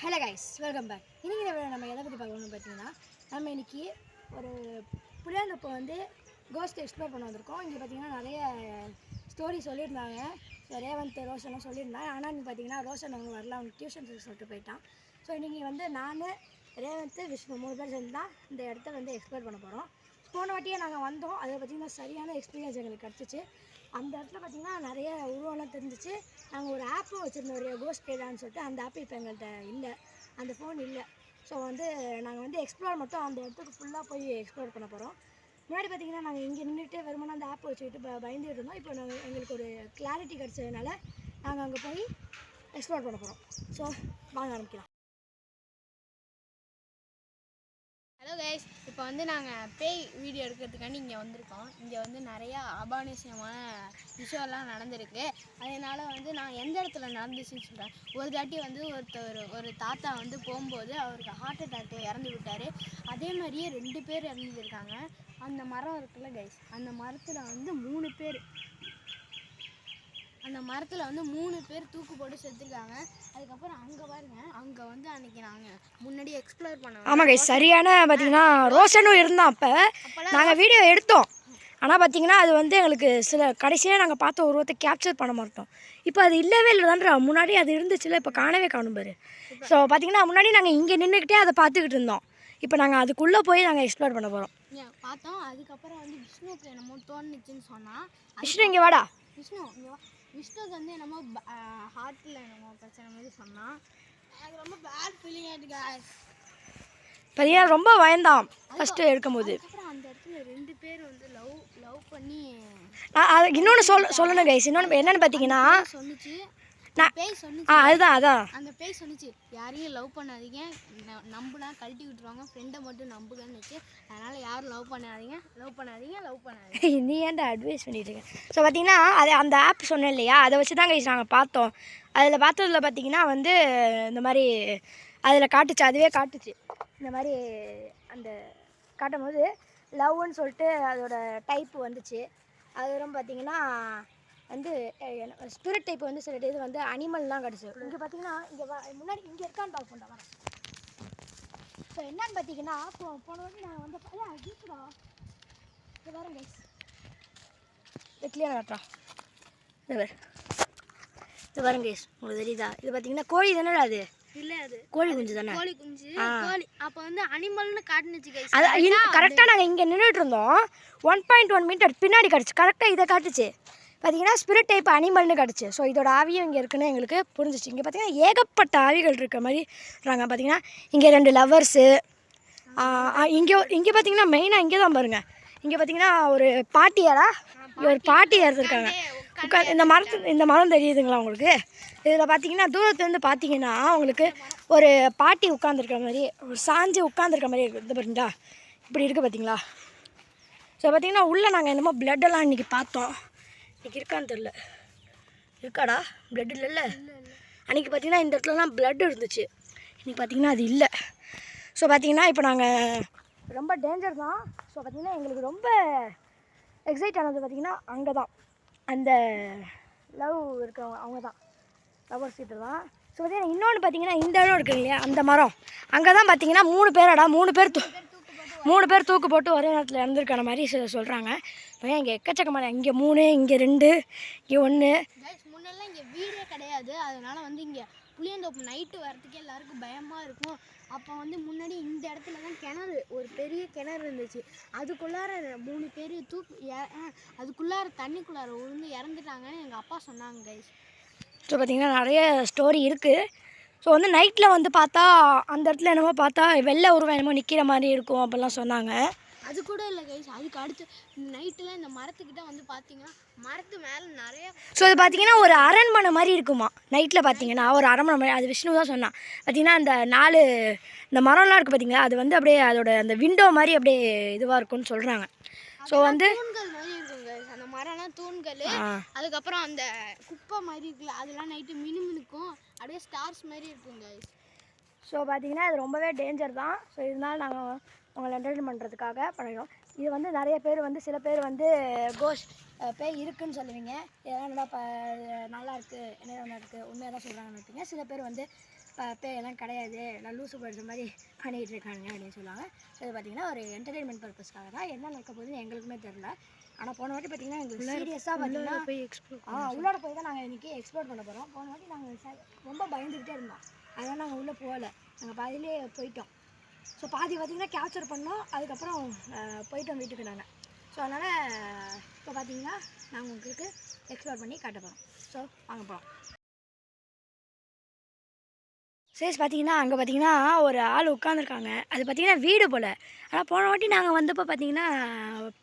Hello guys, welcome back. இன்றைக்கி நம்ம எதை பற்றி பார்க்கணும்னு பார்த்தீங்கன்னா, நம்ம இன்றைக்கி ஒரு புளியாந்தோப்பை கோஸ்ட் எக்ஸ்ப்ளோர் பண்ண வந்திருக்கோம். இங்கே பார்த்தீங்கன்னா நிறைய ஸ்டோரி சொல்லியிருந்தாங்க. ரேவந்த், ரோஷன்லாம் சொல்லியிருந்தாங்க. ஆனால் இங்கே பார்த்தீங்கன்னா ரோஷன் அவங்க வரல, அவங்க டியூஷன் சொல்லிட்டு போயிட்டான். ஸோ இன்றைக்கி நான், ரேவந்த், விஷ்ணு 3 பேர் சேர்ந்து தான் இந்த இடத்த எக்ஸ்ப்ளோர் பண்ண போகிறோம். போன வாட்டியே நாங்கள் வந்தோம். அதில் பார்த்திங்கன்னா சரியான எக்ஸ்பீரியன்ஸ் எங்களுக்கு கிடச்சிச்சு. அந்த இடத்துல பார்த்திங்கன்னா நிறைய உருவம்லாம் தெரிஞ்சிச்சு. நாங்கள் ஒரு ஆப்பும் வச்சுருந்தோம், ஒரு கோஸ்ட் கேடான்னு சொல்லிட்டு. அந்த ஆப் இப்போ எங்கள்கிட்ட இல்லை, அந்த ஃபோன் இல்லை. ஸோ நாங்கள் எக்ஸ்ப்ளோர் மட்டும் அந்த இடத்துக்கு ஃபுல்லாக போய் எக்ஸ்ப்ளோர் பண்ண போகிறோம். முன்னாடி பார்த்திங்கன்னா நாங்கள் இங்கே நின்றுட்டு வெறுமனே அந்த ஆப்பை வச்சுக்கிட்டு பயந்துட்டு இருந்தோம். இப்போ எங்களுக்கு ஒரு கிளாரிட்டி கிடச்சதுனால நாங்கள் அங்கே போய் எக்ஸ்ப்ளோர் பண்ண போகிறோம். ஸோ வாங்க ஆரம்பிக்கலாம். ஹலோ கைஸ், இப்போ நாங்கள் பேய் வீடியோ எடுக்கிறதுக்காண்டி இங்கே வந்திருக்கோம். இங்கே நிறையா அபானிசமான விஷயம்லாம் நடந்திருக்கு. அதனால் நான் எந்த இடத்துல நடந்துச்சுன்னு சொல்கிறேன். ஒரு தாட்டி ஒரு தாத்தா போகும்போது அவருக்கு ஹார்ட் அட்டாக்கு இறந்து விட்டார். அதே மாதிரியே 2 பேர் இறந்துருக்காங்க. அந்த மரம் இருக்குல்ல கைஸ், அந்த மரத்தில் 3 பேர், அந்த மரத்தில் 3 பேர் தூக்கு போட்டு செத்துருக்காங்க. அதுக்கப்புறம் அங்கே பாருங்க, அங்கே அன்றைக்கி நாங்கள் முன்னாடி எக்ஸ்ப்ளோர் பண்ணோம். ஆமாம் கைஸ், சரியான பார்த்தீங்கன்னா ரோஷனும் இருந்தான். அப்போ நாங்கள் வீடியோ எடுத்தோம். ஆனால் பார்த்தீங்கன்னா அது எங்களுக்கு சில கடைசியாக நாங்கள் பார்த்த உருவத்தை கேப்சர் பண்ண மாட்டோம். இப்போ அது இல்லவே இல்லை தான்றா. முன்னாடி அது இருந்துச்சுல, இப்போ காணவே காணும் பாரு. ஸோ பார்த்தீங்கன்னா முன்னாடி நாங்கள் இங்கே நின்றுக்கிட்டே அதை பார்த்துக்கிட்டு இருந்தோம். இப்போ நாங்கள் அதுக்குள்ளே போய் நாங்கள் எக்ஸ்ப்ளோர் பண்ண போகிறோம். பார்த்தோம். அதுக்கப்புறம் விஷ்ணுவுக்கு என்னமோ தோணுச்சுன்னு சொன்னால், விஷ்ணு இங்கே வாடா. விஷ்ணு இங்கே வா. விஷ்ணுக்கு என்னமோ ஹார்ட்டில் என்னமோ பிரச்சனை மாதிரி சொன்னால் எனக்கு ரொம்ப பேட் ஃபீலிங் ஆகிட்டு காய்ஸ். பார்த்தீங்கன்னா ரொம்ப பயந்தான் ஃபஸ்ட்டு எடுக்கும்போது. அப்புறம் அந்த இடத்துல 2 பேர் லவ் பண்ணி அது இன்னொன்று சொல்லணும் கைஸ். இன்னொன்று என்னென்னு பார்த்தீங்கன்னா சொன்னிச்சு, அதுதான் அந்த பேய் சொன்னிச்சு, யாரையும் லவ் பண்ணாதீங்க, நம்புனா கழட்டி விட்டுருவாங்க, ஃப்ரெண்டை மட்டும் நம்புகன்னு வச்சு. அதனால் யாரும் லவ் பண்ணாதீங்க. நீ ஏன்டா அட்வைஸ் பண்ணிட்டு இருக்கேன். ஸோ பார்த்தீங்கன்னா அது அந்த ஆப் சொன்னேன் இல்லையா, அதை வச்சு தான் கைஸ் நாங்கள் பார்த்தோம். அதில் பார்த்ததில் பார்த்தீங்கன்னா இந்த மாதிரி அதில் காட்டுச்சு, அதுவே காட்டுச்சு. இந்த மாதிரி அந்த காட்டும் போது லவ்னு சொல்லிட்டு அதோட டைப்பு வந்துச்சு. அதுக்கப்புறம் பார்த்தீங்கன்னா ஸ்பிரிட் டைப் சில இது அனிமல்லாம் கிடச்சி. இங்கே பார்த்தீங்கன்னா இங்கே முன்னாடி இங்கே இருக்கான்னு பார்ப்போம்டா வர. ஸோ என்னன்னு பார்த்தீங்கன்னா போன வாட்டி நாங்கள் கீச்சுடா இது வரேன் கைஸ், இது கிளியராக காட்டுறா. இது வரேன் கைஸ், உங்களுக்கு தெரியுதா? இது பார்த்தீங்கன்னா கோழி தானே? அது இல்லை, அது கோழி குஞ்சு தானே? கோழி குஞ்சு. அப்போ அனிமல்னு காட்டுனுச்சு கைஸ். அது கரெக்டாக நாங்கள் இங்கே நின்றுட்டு இருந்தோம். 1.1 மீட்டர் பின்னாடி கிடச்சி கரெக்டாக இதை காட்டுச்சு. பார்த்தீங்கன்னா ஸ்பிரிட் டைப் அனிமல்னு கிடச்சி. ஸோ இதோட ஆவியும் இங்கே இருக்குன்னு எங்களுக்கு புரிஞ்சிச்சு. இங்கே பார்த்தீங்கன்னா ஏகப்பட்ட ஆவிகள் இருக்க மாதிரி இருக்காங்க. பார்த்தீங்கன்னா இங்கே 2 லவ்வர்ஸு. இங்கே பார்த்தீங்கன்னா மெயினாக இங்கே தான் பாருங்கள். இங்கே பார்த்தீங்கன்னா ஒரு பாட்டியாரா, இங்கே ஒரு பாட்டியார் இருக்காங்க. இந்த மரம் தெரியுதுங்களா உங்களுக்கு? இதில் பார்த்தீங்கன்னா தூரத்துலேருந்து பார்த்தீங்கன்னா உங்களுக்கு ஒரு பாட்டி உட்காந்துருக்க மாதிரி, ஒரு சாஞ்சு உட்காந்துருக்க மாதிரி இருக்குது. இது பார்த்தீங்களா இப்படி இருக்குது பார்த்தீங்களா? ஸோ பார்த்தீங்கன்னா உள்ளே நாங்கள் என்னமோ பிளட்டெல்லாம் இன்றைக்கி பார்த்தோம். இன்றைக்கி இருக்கான்னு தெரில. இருக்காடா பிளட்? இல்லைல்ல. அன்றைக்கி பார்த்தீங்கன்னா இந்த இடத்துலலாம் பிளட் இருந்துச்சு. இன்றைக்கி பார்த்தீங்கன்னா அது இல்லை. ஸோ பார்த்தீங்கன்னா இப்போ நாங்கள் ரொம்ப டேஞ்சர் தான். ஸோ பார்த்தீங்கன்னா எங்களுக்கு ரொம்ப எக்ஸைட் ஆனது பார்த்தீங்கன்னா அங்கே தான் அந்த லவ் இருக்கவங்க, அவங்க தான் லவ்வர்ஸ் கிட்ட தான். ஸோ பார்த்தீங்கன்னா இன்னொன்று பார்த்தீங்கன்னா இந்த இடம் இருக்குது இல்லையா, அந்த மரம் அங்கே தான் பார்த்தீங்கன்னா 3 பேராடா 3 பேர் தூக்கு போட்டு ஒரே நேரத்தில் இறந்துருக்கிற மாதிரி சொல்கிறாங்க. இப்போ இங்கே எக்கச்சக்கமான, இங்கே 3, இங்கே 2, இங்கே 1. முன்னெல்லாம் இங்கே வீடே கிடையாது. அதனால் இங்கே புளியந்தோப்பு நைட்டு வரத்துக்கே எல்லாருக்கும் பயமாக இருக்கும். அப்போ முன்னாடி இந்த இடத்துல தான் கிணறு, ஒரு பெரிய கிணறு இருந்துச்சு. அதுக்குள்ளார 3 பேர் அதுக்குள்ளார தண்ணிக்குள்ளார விழுந்து இறந்துட்டாங்கன்னு எங்கள் அப்பா சொன்னாங்க கைஸ். ஸோ பார்த்திங்கன்னா நிறைய ஸ்டோரி இருக்குது. ஸோ நைட்டில் பார்த்தா அந்த இடத்துல என்னமோ பார்த்தா வெள்ளை உருவம் என்னமோ நிற்கிற மாதிரி இருக்கும் அப்படிலாம் சொன்னாங்க. அது கூட இல்லை கைஸ், அதுக்கு அடுத்து நைட்டில் இந்த மரத்துக்கிட்ட பார்த்தீங்கன்னா மரத்து மேலே நிறைய. ஸோ அது பார்த்தீங்கன்னா ஒரு அரண்மனை மாதிரி இருக்குமா நைட்டில் பார்த்தீங்கன்னா, ஒரு அரண்மனை மாதிரி. அது விஷ்ணு தான் சொன்னான். பார்த்தீங்கன்னா இந்த மரம்லாம் இருக்குது பார்த்தீங்களா, அது அப்படியே அதோட அந்த விண்டோ மாதிரி அப்படியே இதுவாக இருக்கும்னு சொல்கிறாங்க. ஸோ தூண்கள் மாதிரி இருக்குங்க அந்த மரம்லாம், தூண்கள். அதுக்கப்புறம் அந்த குப்பை மாதிரி இருக்குல்ல, அதெல்லாம் நைட்டு மினுமினுக்கும் அப்படியே ஸ்டார்ஸ் மாதிரி இருக்குங்க. ஸோ பார்த்தீங்கன்னா அது ரொம்பவே டேஞ்சர் தான். ஸோ இதனால் நாங்கள் உங்களை என்டர்டைன் பண்ணுறதுக்காக பண்ணிடுவோம். இது நிறைய பேர் சில பேர் கோஸ்ட் பேய் இருக்குதுன்னு சொல்லுவீங்க. இதெல்லாம் நல்லா நல்லா இருக்குது, என்ன இருக்குது, உண்மையாக தான் சொல்கிறாங்கன்னு நினைப்பீங்க. சில பேர் பேயெல்லாம் கிடையாது, நான் லூசு படுற மாதிரி பண்ணிகிட்டு இருக்காங்க அப்படின்னு சொல்லுவாங்க. ஸோ இது பார்த்திங்கன்னா ஒரு என்டர்டெயின்மெண்ட் பர்பஸ்க்காக தான். என்ன நடக்க போகுதுன்னு எங்களுக்குமே தெரில. ஆனால் போன வாட்டி பார்த்திங்கன்னா எங்களுக்கு சீரியஸாக பார்த்திங்கன்னா உள்ளார போய் தான் நாங்கள் இன்றைக்கி எக்ஸ்ப்ளோர் பண்ண போகிறோம். போன வாட்டி நாங்கள் ரொம்ப பயந்துக்கிட்டே இருந்தோம், அதனால் நாங்கள் உள்ளே போகலை, நாங்கள் பாதியிலே போயிட்டோம். ஸோ பாதி பார்த்திங்கன்னா கேப்சர் பண்ணோம், அதுக்கப்புறம் போயிட்டோம் வீட்டுக்கு நாங்கள். ஸோ அதனால் இப்போ பார்த்திங்கன்னா நாங்கள் உங்களுக்கு எக்ஸ்ப்ளோர் பண்ணி காட்ட போகிறோம். ஸோ வாங்க போகிறோம். சரி பார்த்திங்கன்னா அங்கே பார்த்திங்கன்னா ஒரு ஆள் உட்காந்துருக்காங்க, அது பார்த்திங்கன்னா வீடு போல். ஆனால் போன வாட்டி நாங்கள் வந்தப்போ பார்த்திங்கன்னா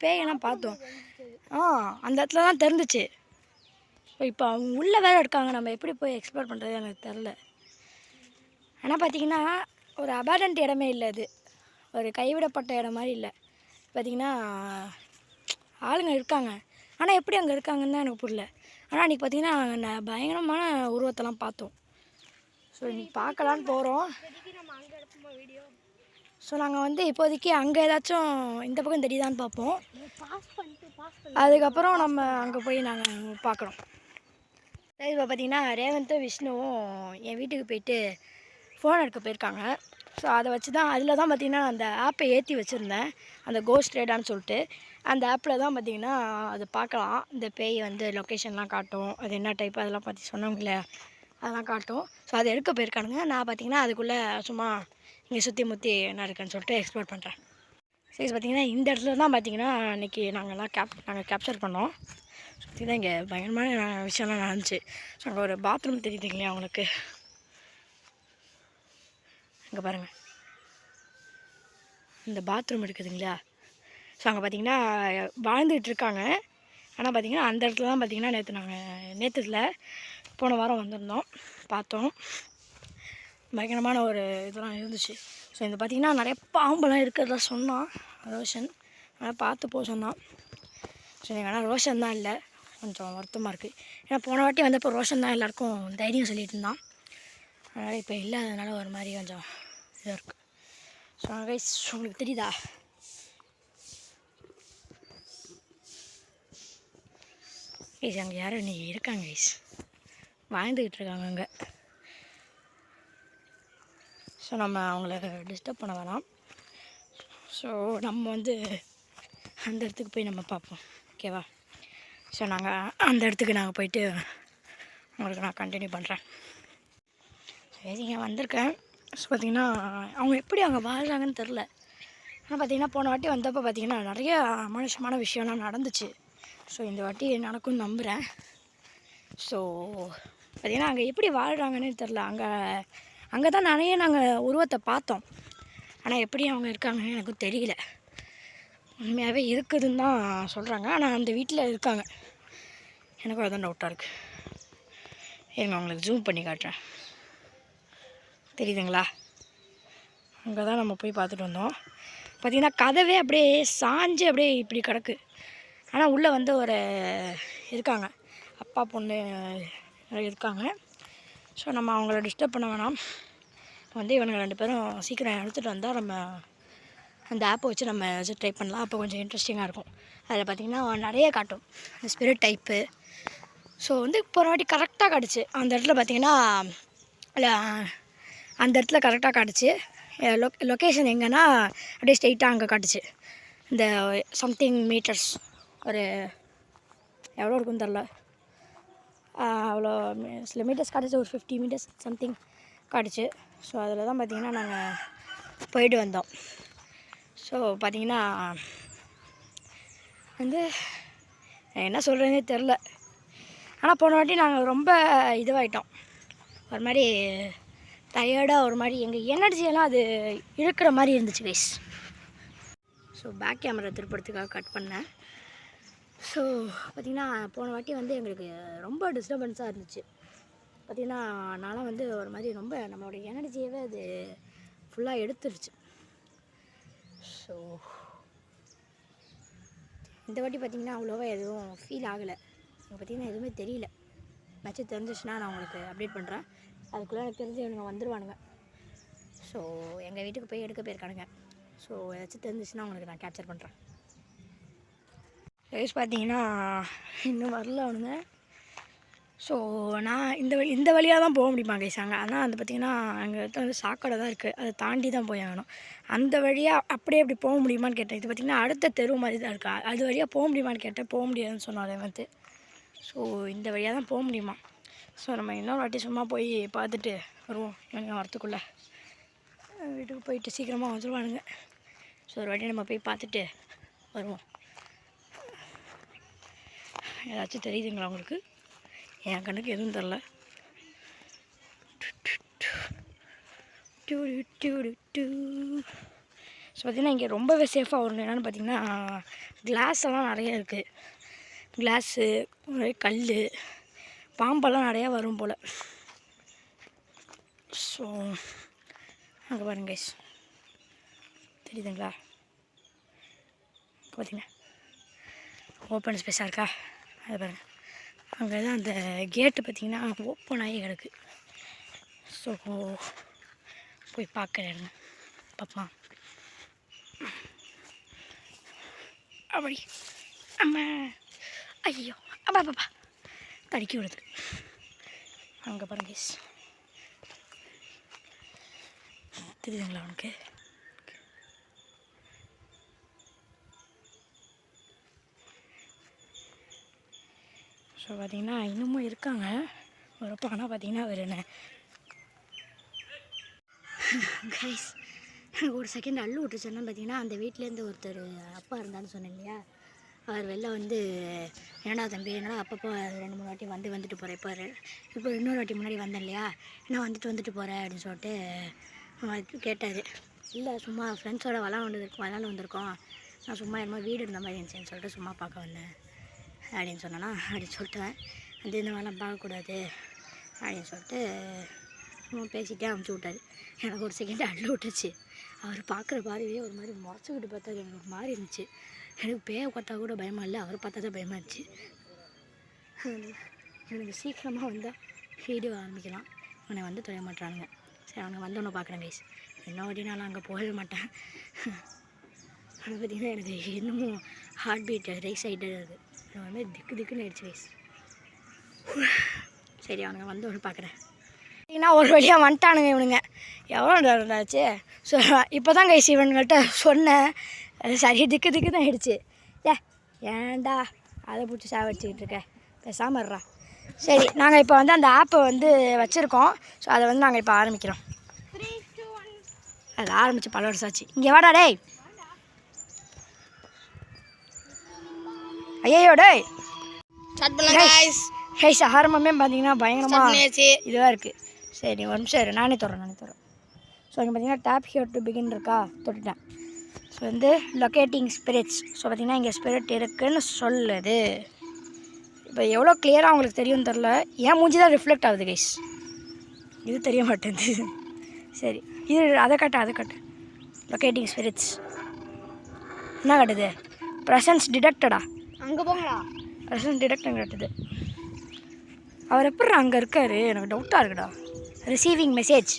பேயெல்லாம் பார்த்தோம். அந்த இடத்துல தான் தெரிஞ்சிச்சு. இப்போ அவங்க உள்ளே வேறு இருக்காங்க, நம்ம எப்படி போய் எக்ஸ்ப்ளோர் பண்ணுறது எனக்கு தெரில. ஆனால் பார்த்திங்கன்னா ஒரு அபார்டன்ட் இடமே இல்லை, இது ஒரு கைவிடப்பட்ட இடம் மாதிரி இல்லை. பார்த்திங்கன்னா ஆளுங்க இருக்காங்க, ஆனால் எப்படி அங்கே இருக்காங்கன்னு தான் எனக்கு புரியல. ஆனால் அன்றைக்கி பார்த்திங்கன்னா பயங்கரமான உருவத்தெல்லாம் பார்த்தோம். ஸோ இன்றைக்கி பார்க்கலான்னு போகிறோம். ஸோ நாங்கள் வந்து இப்போதைக்கு அங்கே ஏதாச்சும் இந்த பக்கம் தெரியுதான்னு பார்ப்போம், அதுக்கப்புறம் நம்ம அங்கே போய் நாங்கள் பார்க்குறோம். இப்போ பார்த்திங்கன்னா ரேவந்தும் விஷ்ணுவும் என் வீட்டுக்கு போயிட்டு ஃபோன் எடுக்க போயிருக்காங்க. ஸோ அதை வச்சு தான் அதில் தான் பார்த்திங்கன்னா அந்த ஆப்பை ஏற்றி வச்சுருந்தேன், அந்த கோஸ்ட் ரேடான்னு சொல்லிட்டு. அந்த ஆப்பில் தான் பார்த்திங்கன்னா அது பார்க்கலாம், இந்த பேய் வந்து லொக்கேஷன்லாம் காட்டும், அது என்ன டைப் அதெல்லாம் பற்றி சொன்னவங்களே அதெல்லாம் காட்டும். ஸோ அதை எடுக்க போயிருக்கானுங்க. நான் பார்த்திங்கன்னா அதுக்குள்ளே சும்மா இங்கே சுற்றி முற்றி என்ன இருக்குன்னு சொல்லிட்டு எக்ஸ்ப்ளோர் பண்ணுறேன். சரி பார்த்திங்கன்னா இந்த இடத்துல தான் பார்த்திங்கன்னா இன்றைக்கி நாங்கள் கேப்சர் பண்ணோம். சுற்றி தான் இங்கே பயங்கரமான விஷயம்லாம் நடந்துச்சு. ஸோ அங்கே ஒரு பாத்ரூம் தெரியுது இல்லையா அவங்களுக்கு, அங்கே பாருங்கள் இந்த பாத்ரூம் இருக்குதுங்களா. ஸோ அங்கே பார்த்திங்கன்னா வாழ்ந்துகிட்டு இருக்காங்க. ஆனால் பார்த்திங்கன்னா அந்த இடத்துல தான் பார்த்திங்கன்னா நேற்றுல போன வாரம் வந்திருந்தோம், பார்த்தோம். பயங்கரமான ஒரு இதெல்லாம் இருந்துச்சு. ஸோ இது பார்த்திங்கன்னா நிறைய பாம்பெல்லாம் இருக்கிறதா சொன்னான் ரோஷன், ஆனால் பார்த்து போக சொன்னான். ஸோ ஆனால் ரோஷன் தான் இல்லை, கொஞ்சம் வருத்தமாக இருக்குது. ஏன்னா போன வாட்டி வந்தப்போ ரோஷன் தான் எல்லாேருக்கும் தைரியம் சொல்லிட்டு இருந்தான், அதனால் இப்போ இல்லை, அதனால் ஒரு மாதிரி கொஞ்சம் இதாக இருக்குது. ஸோ கைஸ் உங்களுக்கு தெரியுதா, கைஸ் அங்கே யாரும் இன்றைக்கி இருக்காங்க, கைஸ் வாழ்ந்துக்கிட்டு இருக்காங்க அங்கே. ஸோ நம்ம அவங்கள டிஸ்டர்ப் பண்ண வேணாம். ஸோ நம்ம வந்து அந்த இடத்துக்கு போய் நம்ம பார்ப்போம், ஓகேவா. ஸோ நாங்கள் அந்த இடத்துக்கு நாங்கள் போயிட்டு உங்களுக்கு நான் கண்டினியூ பண்ணுறேன். சரி இங்கே வந்திருக்கேன். ஸோ பார்த்திங்கன்னா அவங்க எப்படி அங்கே வாழ்கிறாங்கன்னு தெரில. ஆனால் பார்த்திங்கன்னா போன வாட்டி வந்தப்போ பார்த்திங்கன்னா நிறைய அமானுஷமான விஷயம்லாம் நடந்துச்சு. ஸோ இந்த வாட்டி நடக்கும்னு நம்புகிறேன். ஸோ பார்த்திங்கன்னா அங்கே எப்படி வாழ்கிறாங்கன்னு தெரில. அங்கே தான் நாங்கள் உருவத்தை பார்த்தோம், ஆனால் எப்படி அவங்க இருக்காங்கன்னு எனக்கு தெரியல. உண்மையாகவே இருக்குதுன்னு தான் சொல்கிறாங்க, ஆனால் அந்த வீட்டில் இருக்காங்க, எனக்கும் அதான் டவுட்டாக இருக்குது. இருங்க உங்களுக்கு ஜூம் பண்ணி காட்டுறேன், தெரியுதுங்களா. அங்கே தான் நம்ம போய் பார்த்துட்டு வந்தோம். பார்த்திங்கன்னா கதவே அப்படியே சாஞ்சு அப்படியே இப்படி கிடக்கு. ஆனால் உள்ளே வந்து ஒரு இருக்காங்க, அப்பா பொண்ணு இருக்காங்க. ஸோ நம்ம அவங்கள டிஸ்டர்ப் பண்ண வேணாம். வந்து இவனுங்க 2 பேரும் சீக்கிரம் எடுத்துகிட்டு வந்தால் நம்ம அந்த ஆப்பை வச்சு நம்ம ஏதாச்சும் ட்ரை பண்ணலாம், அப்போ கொஞ்சம் இன்ட்ரெஸ்டிங்காக இருக்கும். அதில் பார்த்திங்கன்னா நிறைய காட்டும் இந்த ஸ்பிரிட் டைப்பு. ஸோ வந்து போகிற வாட்டி கரெக்டாக காட்டுச்சு அந்த இடத்துல பார்த்திங்கன்னா, அந்த இடத்துல கரெக்டாக காட்டுச்சு. லொக்கேஷன் எங்கன்னா அப்படியே ஸ்ட்ரெயிட்டாக அங்கே காட்டுச்சு. இந்த சம்திங் மீட்டர்ஸ், ஒரு எவ்வளோ இருக்குன்னு தெரில, அவ்வளோ சில மீட்டர்ஸ் காட்டுச்சு, ஒரு 50 மீட்டர்ஸ் சம்திங் காட்டுச்சு. ஸோ அதில் தான் பார்த்திங்கன்னா நாங்கள் போயிட்டு வந்தோம். ஸோ பார்த்திங்கன்னா வந்து என்ன சொல்கிறதுனே தெரில. ஆனால் போன வாட்டி நாங்கள் ரொம்ப இதுவாகிட்டோம், ஒரு மாதிரி டயர்டாக, ஒரு மாதிரி எங்கள் எனர்ஜியெல்லாம் அது இழுக்கிற மாதிரி இருந்துச்சு கைஸ். ஸோ பேக் கேமரா திருப்பறதுக்காக கட் பண்ணேன். ஸோ பார்த்திங்கன்னா போன வாட்டி வந்து எங்களுக்கு ரொம்ப டிஸ்டர்பன்ஸாக இருந்துச்சு. பார்த்திங்கன்னா நான்லாம் வந்து ஒரு மாதிரி ரொம்ப நம்மளோட எனர்ஜியவே அது ஃபுல்லாக எடுத்துருச்சு. ஸோ இந்த வாட்டி பார்த்திங்கன்னா அவ்வளோவா எதுவும் ஃபீல் ஆகலை, பார்த்திங்கன்னா எதுவுமே தெரியல. மேட்ச்சு தெரிஞ்சிச்சுன்னா நான் உங்களுக்கு அப்டேட் பண்ணுறேன். அதுக்குள்ளே எனக்கு தெரிஞ்சு இவனுங்க வந்துடுவானுங்க. ஸோ எங்கள் வீட்டுக்கு போய் எடுக்க போயிருக்கானுங்க. ஸோ ஏதாச்சும் தெரிஞ்சிச்சுன்னா உங்களுக்கு நான் கேப்சர் பண்ணுறேன். கைஸ் பார்த்திங்கன்னா இன்னும் வரல அவனுங்க. ஸோ நான் இந்த வழியாக தான் போக முடியுமா கைஸ் அங்கே. ஆனால் வந்து பார்த்திங்கன்னா அங்கே வந்து சாக்கடை தான் இருக்குது, அதை தாண்டி தான் போய் ஆகணும். அந்த வழியாக அப்படியே அப்படி போக முடியுமான்னு கேட்டேன். இது பார்த்திங்கன்னா அடுத்த தெரு மாதிரி தான் இருக்கா, அது வழியாக போக முடியுமான்னு கேட்டேன். போக முடியாதுன்னு சொன்னாலே வந்து. ஸோ இந்த வழியாக தான் போக முடியுமா. ஸோ நம்ம இன்னொரு வாட்டி சும்மா போய் பார்த்துட்டு வருவோம். இவனுங்க வரத்துக்குள்ளே வீட்டுக்கு போயிட்டு சீக்கிரமாக வந்துடுவானுங்க. ஸோ ஒரு வாட்டி நம்ம போய் பார்த்துட்டு வருவோம். ஏதாச்சும் தெரியுதுங்களா உங்களுக்கு? என் கண்ணுக்கு எதுவும் தெரில. ஸோ பார்த்திங்கன்னா இங்கே ரொம்பவே சேஃபாக வரும். என்னென்னு பார்த்திங்கன்னா கிளாஸ் எல்லாம் நிறைய இருக்குது. கிளாஸு, கல், பாம்பெல்லாம் நிறையா வரும் போல். ஸோ அங்கே பாருங்க கைஸ், தெரியுதுங்களா? பார்த்திங்கன்னா ஓப்பன் ஸ்பேஸாக இருக்கா, அது பாருங்கள். அங்கே தான் அந்த கேட்டு பார்த்திங்கன்னா ஓப்பன் ஆகி கிடக்கு. ஸோ போய் பார்க்குறேன் பாப்பா. அப்படி அம்மா, ஐயோ அப்பா பாப்பா தடுக்கி விடுது. அங்கே பாருங்க கைஸ், தெரியுதுங்களா அவனுக்கு? ஸோ பார்த்திங்கன்னா இன்னமும் இருக்காங்க வரப்போ. ஆனால் பார்த்திங்கன்னா அவர் என்ன கைஸ் ஒரு செகண்ட் அள்ளு விட்டுருச்சேன்னா பார்த்திங்கன்னா அந்த வீட்டிலேருந்து ஒருத்தர் அப்பா இருந்தான்னு சொன்னேன் இல்லையா, அவர் வெளில வந்து என்னடா தம்பி என்னடா அப்பப்போ 2-3 வாட்டி வந்துட்டு போகிறேன். இப்போ இன்னொரு வாட்டி முன்னாடி வந்தேன் இல்லையா, என்ன வந்துட்டு போகிறேன் அப்படின்னு சொல்லிட்டு கேட்டார். இல்லை சும்மா ஃப்ரெண்ட்ஸோட விளாண்டு வந்திருக்கோம், நான் சும்மா என்னமோ வீடு இருந்த மாதிரி இருந்துச்சுன்னு சொல்லிட்டு சும்மா பார்க்க வந்தேன் அப்படின்னு சொன்னேன்னா, அப்படின்னு சொல்லிட்டேன். அந்த இந்த மாதிரிலாம் பார்க்கக்கூடாது அப்படின்னு சொல்லிட்டு சும்மா பேசிகிட்டே அமுச்சு விட்டார். எனக்கு ஒரு செகண்ட் அள்ளு விட்டுச்சு. அவர் பார்க்குற பார்வையே ஒரு மாதிரி முறைச்சிக்கிட்டு பார்த்தாரு. எனக்கு ஒரு மாதிரி இருந்துச்சு. எனக்கு பேயை பார்த்தா கூட பயமாக இல்லை, அவர் பார்த்தா தான் பயமாக இருந்துச்சு. எனக்கு சீக்கிரமாக வந்தால் வீடியோ ஆரம்பிக்கலாம். அவனை வந்து தொலைய மாட்டானுங்க. சரி அவனுக்கு வந்தோன்னு பார்க்குறேன் கைஸ். இன்னும் வாட்டினாலும் அங்கே போகவே மாட்டேன். ஆனால் பார்த்திங்கன்னா எனக்கு இன்னமும் ஹார்ட் பீட் ரைஸ் ஆகிட்டே இருக்குது. எனக்கு வந்து திக்குன்னு ஆயிடுச்சு கைஸ். சரி அவனுங்க வந்தோன்னு பார்க்குறேன். ஏன்னா ஒரு வழியாக வந்துட்டானுங்க இவனுங்க. எவ்வளோ நேரம் இருந்தாச்சு. ஸோ இப்போ தான் கைஸ் இவனுங்கள்ட்ட சொன்னேன். சரி திக்கு தான் ஆகிடுச்சு. ஏன்டா அதை பிடிச்சி சாவடிச்சிக்கிட்டு இருக்கேன், பேசாமல் இருறா. சரி நாங்கள் இப்போ வந்து அந்த ஆப்பை வந்து வச்சுருக்கோம். ஸோ அதை வந்து நாங்கள் இப்போ ஆரம்பிக்கிறோம். அது ஆரம்பித்து பல வருஷம் ஆச்சு. இங்கே வாடா டேய். ஐயோ டேய் கைஸ் ஆரம்பமே பார்த்தீங்கன்னா பயங்கரமாக இதுவாக இருக்குது. சரி ஒரு நிமிஷம் இரு, நானே தரேன். ஸோ இங்கே பார்த்தீங்கன்னா டேப் ஹியர் டு பிகின் இருக்கா, தொட்டுட்டேன். ஸோ வந்து லொக்கேட்டிங் ஸ்பிரிட்ஸ். ஸோ பார்த்திங்கன்னா இங்கே ஸ்பிரிட் இருக்குதுன்னு சொல்லுது. இப்போ எவ்வளோ கிளியராக அவங்களுக்கு தெரியும்னு தெரில, ஏன் மூஞ்சி தான் ரிஃப்ளெக்ட் ஆகுது கைஸ், இது தெரிய மாட்டேங்குது. சரி இது அதை காட்டு. லொக்கேட்டிங் ஸ்பிரிட்ஸ் என்ன காட்டுது? ப்ரெசன்ஸ் டிடெக்டடா. அங்கே போங்களா? ப்ரெசன்ஸ் டிடெக்டன் காட்டுது. அவர் எப்படி அங்கே இருக்கார், எனக்கு டவுட்டாக இருக்குடா. ரிசீவிங் மெசேஜ்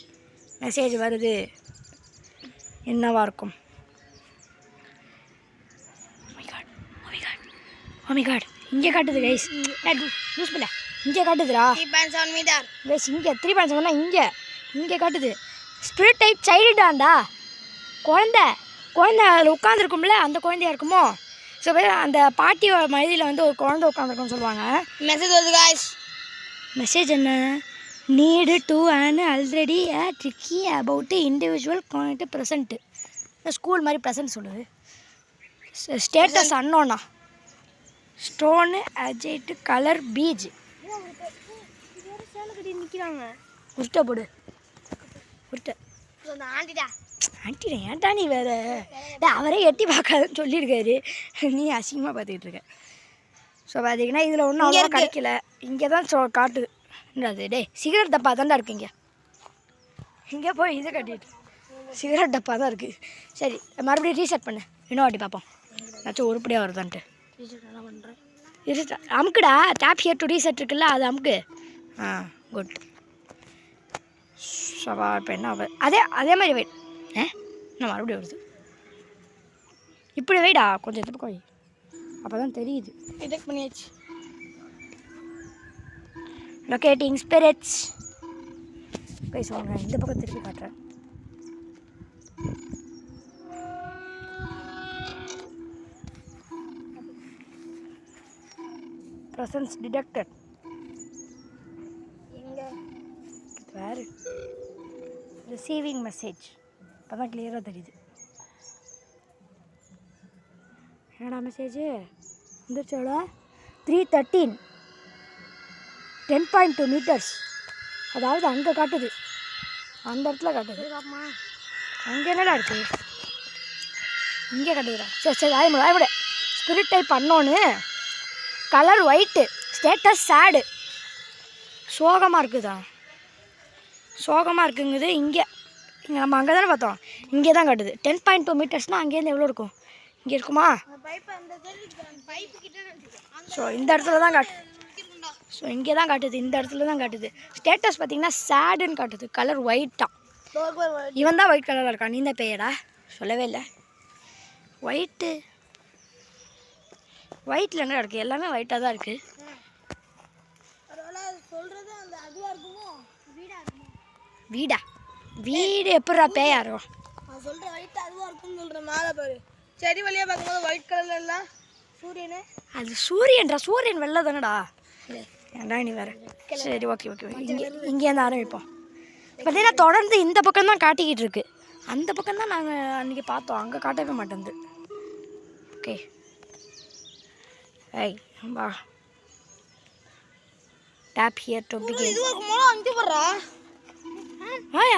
வருது, என்னவா இருக்கும்? ஓ மை காட் இங்கே காட்டுது கைஸ். யூஸ் பண்ண இங்கே காட்டுதுடா கைஸ். இங்கே 3.7 இங்கே காட்டுது. ஸ்பிரிட் டைப் சைல்டுடாண்டா, குழந்தை அதில் உட்காந்துருக்கும்ல, அந்த குழந்தையா இருக்குமோ? ஸோ அந்த பாட்டி மதியில் வந்து ஒரு குழந்தை உட்காந்துருக்குன்னு சொல்லுவாங்க. மெசேஜ் வருது கைஸ். மெசேஜ் என்ன? Need to and already tricky about individual contact present. School மாதிரி ப்ரெசன்ட் சொல்லுது. ஸ்டேட்டஸ் அன்னோண்ணா. ஸ்டோனு அஜெயிட்டு கலர் பீச். நிற்கிறாங்க. உருட்டை போடு உருட்டை. ஆண்டிடா ஏன்டா நீ வேறு அவரே எட்டி பார்க்காதுன்னு சொல்லியிருக்காரு, நீ அசிங்கமாக பார்த்துக்கிட்டு இருக்க. ஸோ பார்த்தீங்கன்னா இதில் ஒன்றும் அவ்வளோ கிடைக்கல. இங்கே தான் காட்டுது. என்னது டே சிகரெட் டப்பா தான்டா இருக்குது. இங்கே போய் இதை கட்டிட்டு சிகரெட் டப்பா தான் இருக்குது. சரி மறுபடியும் ரீசெட் பண்ணு, இன்னும் வாட்டி பார்ப்போம் ஏதாச்சும் உருப்படியாக வருதான்ட்டு. ரீசெட் என்ன பண்ணுறேன்? ரீசெட் அமுக்குடா. டேப் ஹியர் டு ரீசெட் இருக்குல்ல, அது அமுக்கு. குட். சவா இப்போ என்ன அதே மாதிரி வெயிட். நான் மறுபடியும் வருது. இப்படி வெயிடா கொஞ்சம் எடுத்து போய், அப்போ தான் தெரியுது. ரிஜெக்ட் பண்ணியாச்சு. Locating spirits. கைஸ் வாங்க இந்த பக்கம் திருப்பி காட்டுறேன். presence detected. எங்கே வேறு ரிசீவிங் மெசேஜ் இப்போ தான் கிளியராக தெரியுது. என்னடா மெசேஜ் வந்துருச்சோட 313 10.2 meters. அதாவது அங்கே காட்டுது, அந்த இடத்துல காட்டுது. அங்கே என்னடா இருக்குது, இங்கே காட்டுதுடா. சரி சரி ஆயிட ஸ்பிரிட் டைப் பண்ணோன்னு கலர் ஒயிட்டு, ஸ்டேட்டஸ் சேடு, சோகமாக இருக்குதா, சோகமாக இருக்குங்குது. இங்கே நம்ம அங்கே தானே பார்த்தோம், இங்கே தான் காட்டுது. 10.2 மீட்டர்ஸ்னால் அங்கேருந்து எவ்வளோ இருக்கும், இங்கே இருக்குமா? ஸோ இந்த இடத்துல தான் காட்டுது. ஸோ இங்கே தான் காட்டுது, இந்த இடத்துல தான் காட்டுது. ஸ்டேட்டஸ் பார்த்தீங்கன்னா சேடுன்னு காட்டுது, கலர் ஒயிட்டாக. இவன் தான் ஒயிட் கலரில் இருக்கான். நீ தான் பேயடா, சொல்லவே இல்லை. ஒயிட்டு ஒயிட்டில் என்ன இருக்குது, எல்லாமே ஒயிட்டாக தான் இருக்குது. வீடா வீடு எப்படா பேயாரோ? நான் சொல்கிற ஒயிட் அதுவாக இருக்கும்னு சொல்கிறேன். மேலே பாரு, செடி வழியாக பார்க்கும்போது ஒயிட் கலரில் இல்லை சூரியனு. அது சூரியன்டா, சூரியன் வெள்ளை தானடா. ஏன்டா நீ வேறு. சரி ஓகே ஓகே இங்கேருந்து ஆரம்பிப்போம். பார்த்தீங்கன்னா தொடர்ந்து இந்த பக்கம் தான் காட்டிக்கிட்டு இருக்கு. அந்த பக்கம் தான் நாங்கள் அன்றைக்கி பார்த்தோம், அங்கே காட்டவே மாட்டேங்குது. ஓகே ஐய் வா டேப் ஹியர் டு பிகின். இது ஒரு மூலம் அங்கே போடுறா.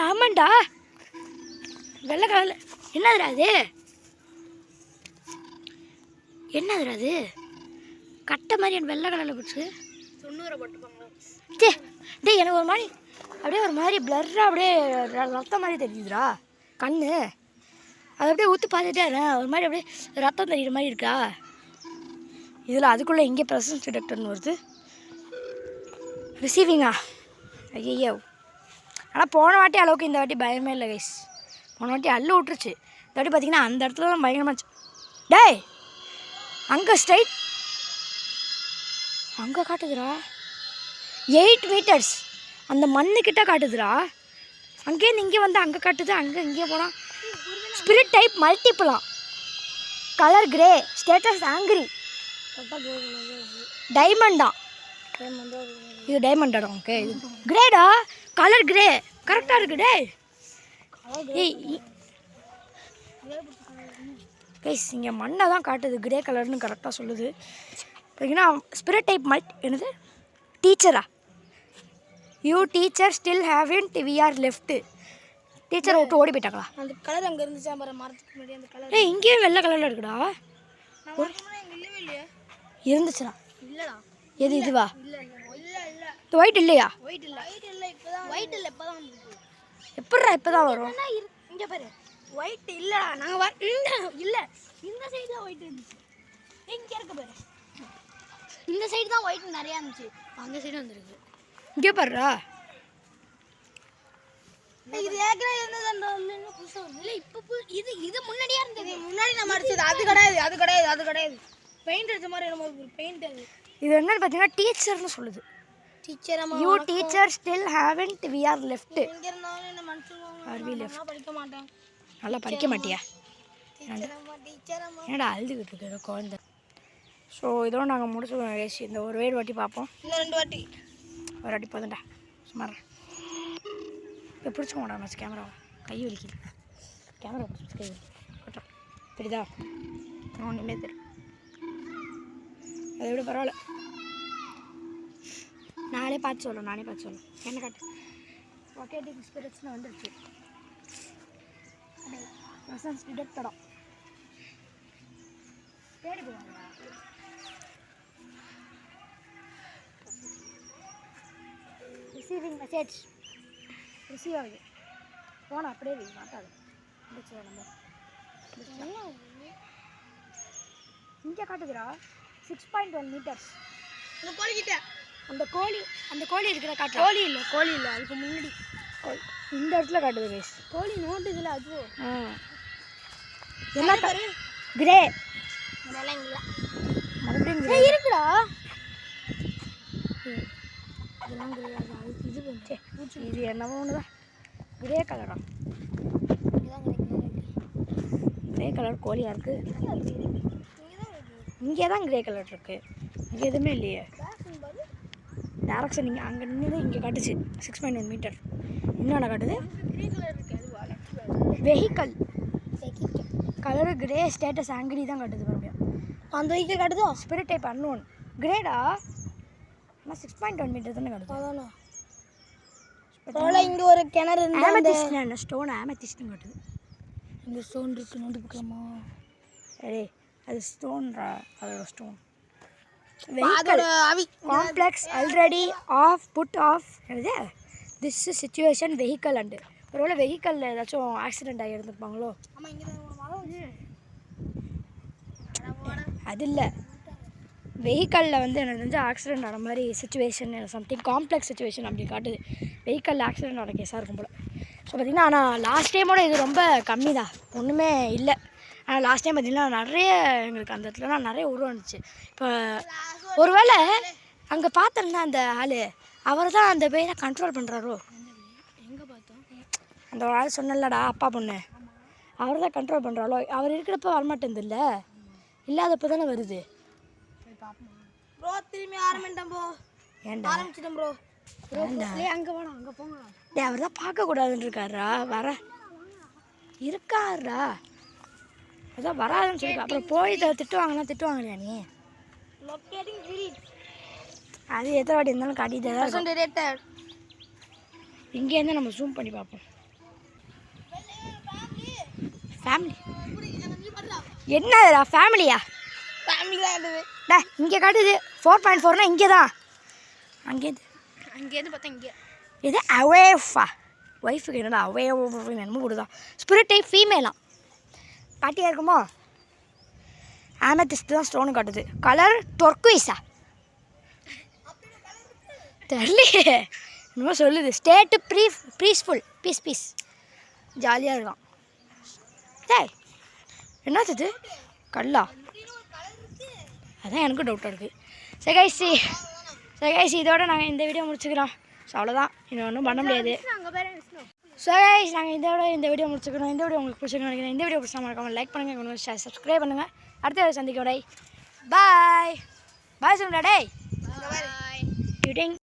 ஆமாண்டா வெள்ளை கலரில். என்னதுடா அது, என்னதுடா அது கட்டை மாதிரி என் வெள்ளை கலரில் போச்சு. 90 போட்டுப்பாங்க. டே எனக்கு ஒரு மாதிரி அப்படியே ஒரு மாதிரி பிளர்ராக அப்படியே ரத்தம் மாதிரி தெரியுதுடா கண்ணு. அது அப்படியே ஊற்றி பார்த்துட்டே ஒரு மாதிரி அப்படியே ரத்தம் தெரியுற மாதிரி இருக்கா. இதில் அதுக்குள்ளே இங்கே ப்ரெசன்ஸ் டிடெக்டர்னு வருது. ரிசீவிங்கா ஐயோ. ஆனால் போன வாட்டி அளவுக்கு இந்த வாட்டி பயமே இல்லை கைஸ். போன வாட்டி அள்ளு விட்டுருச்சு. இந்த வாட்டி பார்த்தீங்கன்னா அந்த இடத்துல தான் பயங்கரமாச்சு. டேய் அங்கே ஸ்ட்ரைட் அங்கே காட்டுதுடா 8 meters. அந்த மண்ணுக்கிட்ட காட்டுதுடா. அங்கேருந்து இங்கே வந்து அங்கே காட்டுது, அங்கே இங்கே போனால். ஸ்பிரிட் டைப் மல்டிப்புளாம், கலர் கிரே, ஸ்டேட்டஸ் ஆங்கிரி, டைமண்டா. இது டைமண்டாடா ஓகே. இது கிரேடா, கலர் கிரே கரெக்டாக இருக்கு. டே கைஸ் இங்கே மண்ணை தான் காட்டுது, கிரே கலர்னு கரெக்டாக சொல்லுது. பார்த்தீங்கன்னா ஸ்பிரிட் டைப் என்னது டீச்சரா, you teacher still haven't we are left. டீச்சரை விட்டு ஓடி போயிட்டாங்களா? அந்த கலர் அங்கே இருந்துச்சா பாரு, மரத்துக்கு முன்னாடி அந்த கலர். ஏய் இங்கேயும் வெள்ளை கலரில் இருக்குடா. இல்லவே இல்லையா? இருந்துச்சுடா. இல்லைடா. எது இதுவா? இல்லை இல்லை இல்லை இது ஒயிட் இல்லையா? ஒயிட் இல்லை ஒயிட் இல்லை இப்போதான் ஒயிட் இல்லை இப்போதான் வந்துருக்கு. எப்படா இப்போ தான் வரும்? இங்கே பாரு ஒயிட் இல்லைடா. நாங்கள் இல்லை இந்த சைடு தான் ஒயிட் இருந்துச்சு. இங்கே இருக்க பாரு, இந்த சைடு தான் ஒயிட் நிறையா இருந்துச்சு, அந்த சைடு வந்துருக்கு. இங்கே பாருடா. இது ஏற்கனவே இருந்தது புதுசாக வந்து இல்லை இப்போ இது இது முன்னாடியே இருந்தது. முன்னாடி நம்ம அடிச்சது அது கிடையாது, அது கிடையாது, அது கிடையாது. பெயிண்ட் அடிச்ச மாதிரி நம்ம பெயிண்ட். அது இது என்னன்னு பார்த்தீங்கன்னா டீச்சர்னு சொல்லுது. Teacher you teacher still haven't we are left. இங்கே இருந்தாலும் என்ன மனுஷங்க ஆர் வி லெஃப்ட். படிக்க மாட்டேன். நல்லா படிக்க மாட்டியா? டீச்சர் என்னடா அழுதுகிட்டு இருக்கு குழந்தை. ஸோ இதோட நாங்கள் முடிச்சுக்கோங்க கேஸ். இந்த ஒரு வேடு வாட்டி பார்ப்போம், இன்னும் 2 வாட்டி. ஒரு வாட்டி போதுண்டா சுமார். இப்போ பிடிச்சிக்கோடா மச்சு கேமராவை, கை வலிக்குது. கேமரா பிடிச்சி கை வலிக்குது தெரியுதா? ஒன்றுமே தெரியும், அதை விட பரவாயில்ல. நானே பார்த்து சொல்லும் என்ன காட்டு. லொக்கேட்டிங் ஸ்பிரிட்ஸ்னு வந்துருச்சு. ப்ரெசன்ஸ் டிடெக்டடா தேடி போவாங்களா? ரிசீவிங் மெசேஜ் ரிசீவ் ஆகுது. ஃபோனை அப்படியே வை, மாட்டாது. நம்ம இங்கே காட்டுதுடா 6.1 meters. இந்த கோழிக்கிட்ட அந்த கோழி இருக்கிற காட்டு. கோழி இல்லை அதுக்கு முன்னாடி கோழி இந்த இடத்துல காட்டுது கைஸ். கோழி நோட்டு இதில் அதுவோ என்ன பாரு கிரே இதெல்லாம் இல்லை மறுபடியும் இருக்குடா. இது என்னவோ ஒன்று தான் கிரே கலரா கிரே கலர் கோழியாக இருக்குது. இங்கே தான் கிரே கலர் இருக்குது, இங்கே எதுவுமே இல்லையே. டேரக்ஷன் நீங்கள் அங்கே நின்று இங்கே காட்டுச்சு 6.1 மீட்டர். இன்னொன்று காட்டுது vehicle colour grey status angry தான் காட்டுது. மறுபடியும் அந்த வெஹிக்கல் காட்டுதோ ஸ்பிரிட் டைப் அன்னோன் கிரேடா. ஆனால் 6.1 மீட்டர் தானே காட்டுது. அதானே இங்கே ஒரு கிணறு ஆமெத்திஸ்ட் ஸ்டோன் ஆமெத்திஸ்ட்னு காட்டுது. இங்கே ஸ்டோன் இருக்கு நோண்டி பார்க்கலாமா? சரி அது ஸ்டோன்ரா, அதோட stone. Vehicle complex already of put of என்னது திஸ் சிச்சுவேஷன் வெஹிக்கல் அண்டு. ஒருவேளை வெஹிக்கலில் ஏதாச்சும் ஆக்சிடெண்ட் ஆகி இருந்துருப்பாங்களோ? அது இல்லை, வெஹிக்கலில் வந்து எனக்கு தெரிஞ்சு ஆக்சிடெண்ட் ஆன மாதிரி சுச்சுவேஷன் சம்திங் காம்ப்ளெக்ஸ் சுச்சுவேஷன் அப்படி காட்டுது. வெஹிக்கலில் ஆக்சிடெண்ட் ஆன கேஸாக இருக்கும் போல். ஸோ பார்த்திங்கன்னா ஆனால் லாஸ்ட் டைமோட இது ரொம்ப கம்மி தான், ஒன்றுமே இல்லை. ஆனால் லாஸ்ட் டைம் பார்த்திங்கன்னா நிறைய எங்களுக்கு அந்த இடத்துலலாம் நிறைய உருவம் இருந்துச்சு. இப்போ ஒருவேளை அங்கே பார்த்தோம்னா அந்த ஆள் அவர் தான் அந்த பேரை கண்ட்ரோல் பண்ணுறாரோ? எங்கே பார்த்தோம் அந்த ஒரு ஆள் சொன்னலடா அப்பா பொண்ணு, அவர் தான் கண்ட்ரோல் பண்ணுறாரோ? அவர் இருக்கிறப்ப வரமாட்டேங்குது இல்லை, இல்லாதப்போ தானே வருது. ப்ரோ திரும்பி ஆரம்பிட்டேன் ப்ரோ. ஏன்டா ஆரம்பிச்சிட்டேன் ப்ரோ? அங்கே போனா அங்கே போங்க. டே அவர் தான் பார்க்கக்கூடாதுன்னு இருக்காரா? வர இருக்காரா? அதான் வராதுன்னு சொல்லி அப்புறம் போய் திட்டுவாங்கலையா நீ? அது எத்தனை வாட்டி இருந்தாலும் காட்டிகிட்டே தான். இங்கேருந்து நம்ம ஜூம் பண்ணி பார்ப்போம். ஃபேமிலி என்னடா ஃபேமிலியா? ஃபேமிலி தான் டே இங்கே காட்டுது 4.4னா இங்கே தான். அங்கேருந்து பார்த்தா இங்கே இது அவேஃபா ஒய்ஃபுக்கு என்னடா அவே என்னமோ கொடுதான். ஸ்பிரிட் டைப் ஃபீமேலாம் பாட்டியாக இருக்குமோ? ஆமெத்திஸ்ட் தான் ஸ்டோனு காட்டுது. கலர் டொர்க்குயிஸா தெரியலையே, என்னமோ சொல்லுது. ஸ்டேட்டு பீஸ்ஃபுல் பீஸ் ஜாலியாக இருக்கான். டேய் என்னது கல்லா? அதான் எனக்கும் டவுட்டாக இருக்குது. சரி கைஸ் இதோட நாங்கள் இந்த வீடியோ முடிச்சுக்கிறோம். ஸோ அவ்வளோதான், இன்னும் ஒன்றும் பண்ண முடியாது. ஸோ கைஸ் நாங்கள் இந்த வீடியோ முடிச்சுக்கிறோம். இந்த வீடியோ உங்களுக்கு பிடிச்சிருக்கோம் நினைக்கிறேன். இந்த வீடியோ பிடிச்சா மறக்காம லைக் பண்ணுங்கள், ஷேர் சப்ஸ்கிரைப் பண்ணுங்கள். அடுத்த வீடியோ சந்திக்க விடை பாய் சொல்லுடா. டேய்